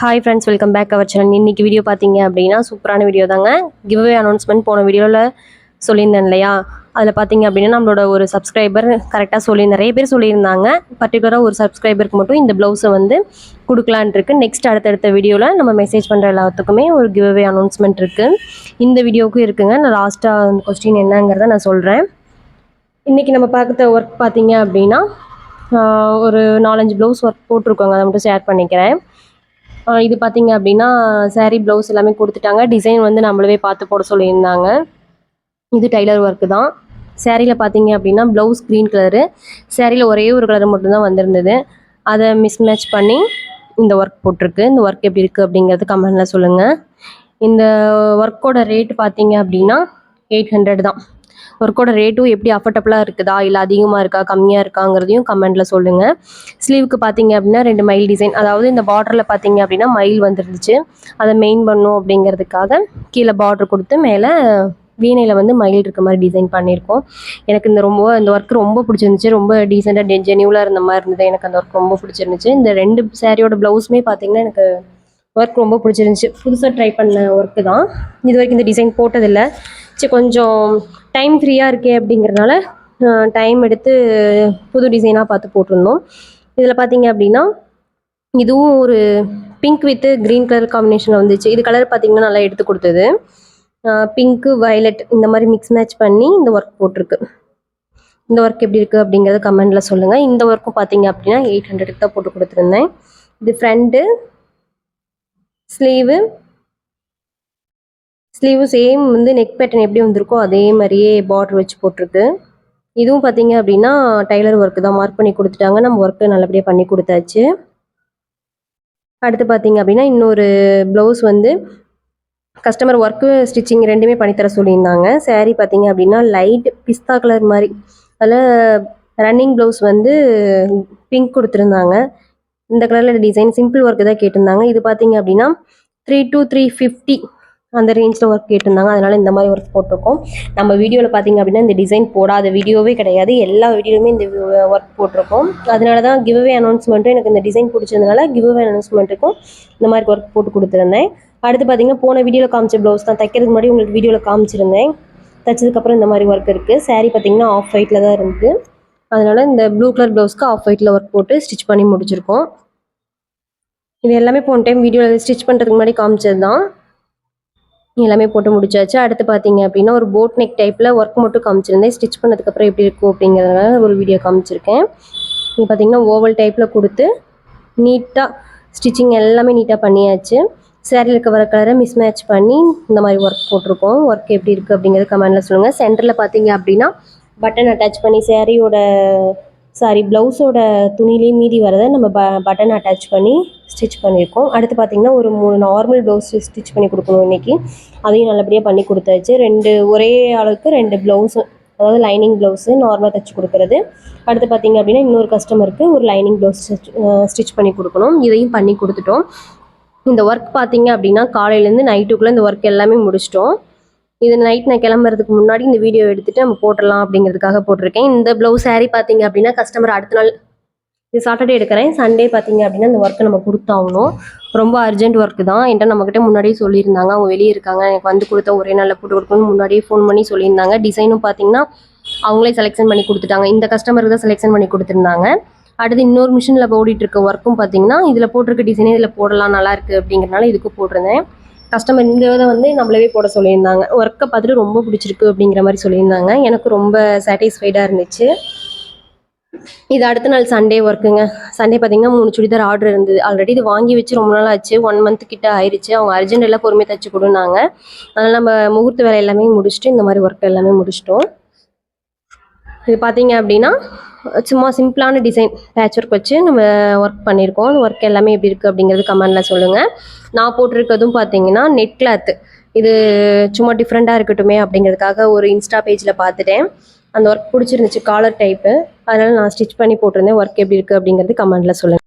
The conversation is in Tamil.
Hi friends, welcome back our channel. இன்றைக்கி வீடியோ பார்த்தீங்க அப்படின்னா சூப்பரான வீடியோ தாங்க. கிவ்அவே அனௌன்ஸ்மெண்ட் போன வீடியோவில் சொல்லியிருந்தேன் இல்லையா, அதில் பார்த்தீங்க அப்படின்னா நம்மளோட ஒரு சப்ஸ்கிரைபர் கரெக்டாக நிறைய பேர் சொல்லியிருந்தாங்க. பர்டிகுலராக ஒரு சப்ஸ்கிரைபருக்கு மட்டும் இந்த ப்ளவுஸை வந்து கொடுக்கலான் இருக்குது. நெக்ஸ்ட் அடுத்தடுத்த வீடியோவில் நம்ம மெசேஜ் பண்ணுற எல்லாத்துக்குமே ஒரு கிவ்அவே அனௌன்ஸ்மெண்ட் இருக்குது. இந்த வீடியோவுக்கும் இருக்குங்க. நான் லாஸ்ட்டாக அந்த கொஸ்டின் என்னங்கிறத நான் சொல்கிறேன். இன்றைக்கி நம்ம பார்க்குற ஒர்க் பார்த்தீங்க அப்படின்னா ஒரு 4-5 ப்ளவுஸ் ஒர்க் போட்டிருக்கோங்க. அதை மட்டும் ஷேர் பண்ணிக்கிறேன். இது பார்த்தீங்க அப்படின்னா சாரீ ப்ளவுஸ் எல்லாமே கொடுத்துட்டாங்க. டிசைன் வந்து நம்மளவே பார்த்து போட சொல்லியிருந்தாங்க. இது டைலர் ஒர்க்கு தான். சாரியில் பார்த்தீங்க அப்படின்னா ப்ளவுஸ் க்ரீன் கலரு, சாரியில் ஒரே ஒரு கலர் மட்டும்தான் வந்திருந்தது. அதை மிஸ்மேட்ச் பண்ணி இந்த ஒர்க் போட்டிருக்கு. இந்த ஒர்க் எப்படி இருக்குது அப்படிங்கிறது கமெண்டில் சொல்லுங்கள். இந்த ஒர்க்கோட ரேட்டு பார்த்தீங்க அப்படின்னா 800 தான். ஒர்க்கோட ரேட்டும் எப்படி அஃபர்டபுளாக இருக்குதா, இல்லை அதிகமாக இருக்கா கம்மியாக இருக்காங்கிறதையும் கமெண்டில் சொல்லுங்கள். ஸ்லீவுக்கு பார்த்தீங்க அப்படின்னா 2 மயில் டிசைன், அதாவது இந்த பார்டரில் பார்த்தீங்க அப்படின்னா மயில் வந்துருந்துச்சு. அதை மெயின் பண்ணும் அப்படிங்கிறதுக்காக கீழே பார்டர் கொடுத்து மேலே வீணையில் வந்து மயில் இருக்க மாதிரி டிசைன் பண்ணியிருக்கோம். எனக்கு இந்த ஒர்க் ரொம்ப பிடிச்சிருந்துச்சு. ரொம்ப டீசெண்டாக ஜென்யூலாக இருந்த மாதிரி இருந்தது. எனக்கு அந்த ஒர்க் ரொம்ப பிடிச்சிருந்துச்சு. இந்த 2 சாரியோட ப்ளவுஸுமே பார்த்தீங்கன்னா எனக்கு ஒர்க் ரொம்ப பிடிச்சிருந்துச்சு. புதுசாக ட்ரை பண்ண ஒர்க்கு தான். இது வரைக்கும் இந்த டிசைன் போட்டதில்லை. சரி, கொஞ்சம் டைம் ஃப்ரீயாக இருக்கே அப்படிங்கிறதுனால டைம் எடுத்து புது டிசைனாக பார்த்து போட்டிருந்தோம். இதில் பார்த்தீங்க அப்படின்னா இதுவும் ஒரு பிங்க் வித்து க்ரீன் கலர் காம்பினேஷனில் வந்துச்சு. இது கலர் பார்த்திங்கன்னா நல்லா எடுத்து கொடுத்தது. பிங்க்கு வயலட் இந்த மாதிரி மிக்ஸ் மேட்ச் பண்ணி இந்த ஒர்க் போட்டிருக்கு. இந்த ஒர்க் எப்படி இருக்குது அப்படிங்கிறத கமெண்டில் சொல்லுங்கள். இந்த ஒர்க்கும் பார்த்தீங்க அப்படின்னா 800 தான் போட்டு கொடுத்துருந்தேன். இது ஃப்ரண்ட்டு, ஸ்லீவு சேம் வந்து நெக் பேட்டர்ன் எப்படி வந்திருக்கோ அதே மாதிரியே பார்டர் வச்சு போட்டிருக்கு. இதுவும் பார்த்தீங்க அப்படின்னா டைலர் ஒர்க்கு தான். மார்க் பண்ணி கொடுத்துட்டாங்க. நம்ம ஒர்க்கு நல்லபடியாக பண்ணி கொடுத்தாச்சு. அடுத்து பார்த்தீங்க அப்படின்னா இன்னொரு ப்ளவுஸ் வந்து கஸ்டமர் ஒர்க்கு ஸ்டிச்சிங் ரெண்டுமே பண்ணித்தர சொல்லியிருந்தாங்க. சாரீ பார்த்தீங்க அப்படின்னா லைட் பிஸ்தா கலர் மாதிரி, அதில் ரன்னிங் ப்ளவுஸ் வந்து பிங்க் கொடுத்துருந்தாங்க. இந்த கலரில் டிசைன் சிம்பிள் ஒர்க்கு தான் கேட்டிருந்தாங்க. இது பார்த்தீங்க அப்படின்னா 3 to 350 அந்த ரேஞ்சில் ஒர்க் கேட்டிருந்தாங்க. அதனால் இந்த மாதிரி ஒர்க் போட்டிருக்கோம். நம்ம வீடியோவில் பார்த்தீங்க அப்படின்னா இந்த டிசைன் போடாத வீடியோவே கிடையாது. எல்லா வீடியோவுமே இந்த ஒர்க் போட்டிருக்கோம். அதனால தான் கிவ்அவே அனௌன்ஸ்மெண்ட்டும் எனக்கு இந்த டிசைன் பிடிச்சதுனால கிவ்அவே அனௌன்ஸ்மெண்ட்டுக்கும் இந்த மாதிரி ஒர்க் போட்டு கொடுத்துருந்தேன். அடுத்து பார்த்தீங்கன்னா போன வீடியோவில் காமிச்ச ப்ளவுஸ் தான். தைக்கிறதுக்கு முன்னாடி உங்களுக்கு வீடியோவில் காமிச்சிருந்தேன். தைச்சதுக்கப்புறம் இந்த மாதிரி ஒர்க் இருக்குது. சாரீ பார்த்தீங்கன்னா ஆஃப் ஒயிட்டில் தான் இருக்குது. அதனால் இந்த ப்ளூ கலர் ப்ளவுஸ்க்கு ஆஃப் ஒயிட்டில் ஒர்க் போட்டு ஸ்டிச் பண்ணி முடிச்சிருக்கோம். இது எல்லாமே போன டைம் வீடியோவில் ஸ்டிச் பண்ணுறதுக்கு முன்னாடி காமிச்சது தான். எல்லாமே போட்டு முடிச்சாச்சு. அடுத்து பார்த்தீங்க அப்படின்னா ஒரு போட் நெக் டைப்பில் ஒர்க் மட்டும் காமிச்சிருந்தேன். ஸ்டிச் பண்ணதுக்கப்புறம் எப்படி இருக்கும் அப்படிங்கிறதுனால ஒரு வீடியோ காமிச்சிருக்கேன். இது பார்த்தீங்கன்னா ஓவல் டைப்பில் கொடுத்து நீட்டாக ஸ்டிச்சிங் எல்லாமே நீட்டாக பண்ணியாச்சு. சாரியில் இருக்க வர கலரை மிஸ்மேட்ச் பண்ணி இந்த மாதிரி ஒர்க் போட்டிருக்கோம். ஒர்க் எப்படி இருக்குது அப்படிங்கிறது கமெண்டில் சொல்லுங்கள். சென்டரில் பார்த்தீங்க அப்படின்னா பட்டன் அட்டாச் பண்ணி ப்ளவுஸோட துணிலேயே மீதி வரதை நம்ம பட்டன் அட்டாச் பண்ணி ஸ்டிச் பண்ணியிருக்கோம். அடுத்து பார்த்திங்கன்னா ஒரு 3 நார்மல் ப்ளவுஸ் ஸ்டிச் பண்ணி கொடுக்கணும் இன்றைக்கி. அதையும் நல்லபடியாக பண்ணி கொடுத்தாச்சு. ஒரே அளவுக்கு 2 ப்ளவுஸு, அதாவது லைனிங் ப்ளவுஸு நார்மலாக தைச்சி கொடுக்குறது. அடுத்து பார்த்திங்க அப்படின்னா இன்னொரு கஸ்டமருக்கு ஒரு லைனிங் ப்ளவுஸ் ஸ்டிச் பண்ணி கொடுக்கணும். இதையும் பண்ணி கொடுத்துட்டோம். இந்த ஒர்க் பார்த்தீங்க அப்படின்னா காலையிலேருந்து நைட்டுக்குள்ளே இந்த ஒர்க் எல்லாமே முடிச்சிட்டோம். இது நைட் நான் கிளம்புறதுக்கு முன்னாடி இந்த வீடியோ எடுத்துகிட்டு நம்ம போட்டுடலாம் அப்படிங்கிறதுக்காக போட்டிருக்கேன். இந்த ப்ளவுஸ் சாரீ பார்த்தீங்க அப்படின்னா கஸ்டமர் அடுத்த நாள், இது சாட்டர்டே எடுக்கிறேன், சண்டே பார்த்தீங்க அப்படின்னா இந்த ஒர்க்கை நம்ம கொடுத்தாகணும். ரொம்ப அர்ஜென்ட் ஒர்க்கு தான். என்கிட்ட நம்மக்கிட்ட முன்னாடியே சொல்லியிருந்தாங்க. அவங்க வெளியே இருக்காங்க, எனக்கு வந்து கொடுத்த ஒரே நாளில் போட்டு கொடுக்கணும்னு முன்னாடியே ஃபோன் பண்ணி சொல்லியிருந்தாங்க. டிசைனும் பார்த்தீங்கன்னா அவங்களே செலெக்ஷன் பண்ணி கொடுத்துட்டாங்க. இந்த கஸ்டமருக்கு தான் செலெக்ஷன் பண்ணி கொடுத்துருந்தாங்க. அடுத்து இன்னொரு மிஷினில் ஓடிட்டு இருக்க ஒர்க்கும் பார்த்தீங்கன்னா இதில் போட்டிருக்க டிசைனே இதில் போடலாம், நல்லா இருக்குது அப்படிங்கிறனால இதுக்கு போட்டிருந்தேன். கஸ்டமர் இந்த இதை வந்து நம்மளவே போட சொல்லியிருந்தாங்க. ஒர்க்கை பார்த்துட்டு ரொம்ப பிடிச்சிருக்கு அப்படிங்கிற மாதிரி சொல்லியிருந்தாங்க. எனக்கு ரொம்ப சாட்டிஸ்ஃபைடாக இருந்துச்சு. இது அடுத்த நாள் சண்டே ஒர்க்குங்க. சண்டே பார்த்தீங்கன்னா 3 சுடிதார் ஆர்டர் இருந்தது. ஆல்ரெடி இது வாங்கி வச்சு ரொம்ப நாள் ஆச்சு. 1 month கிட்ட ஆயிடுச்சு. அவங்க அர்ஜென்ட் எல்லாம் பொறுமையாக தைச்சி கொடுனாங்க. அதனால் நம்ம முகூர்த்த வேலை எல்லாமே முடிச்சுட்டு இந்த மாதிரி ஒர்க் எல்லாமே முடிச்சிட்டோம். இது பார்த்தீங்க அப்படின்னா சும்மா சிம்பிளான டிசைன் பேட்ச் ஒர்க் வச்சு நம்ம ஒர்க் பண்ணியிருக்கோம். ஒர்க் எல்லாமே எப்படி இருக்குது அப்படிங்கிறது கமெண்டில் சொல்லுங்கள். நான் போட்டிருக்கிறதும் பார்த்தீங்கன்னா நெட் கிளாத்து. இது சும்மா டிஃப்ரெண்ட்டாக இருக்கட்டுமே அப்படிங்கிறதுக்காக ஒரு இன்ஸ்டா பேஜில் பார்த்துட்டேன். அந்த ஒர்க் பிடிச்சிருந்துச்சு, காலர் டைப்பு. அதனால் நான் ஸ்டிச் பண்ணி போட்டிருந்தேன். ஒர்க் எப்படி இருக்குது அப்படிங்கிறது கமெண்டில் சொல்லுங்கள்.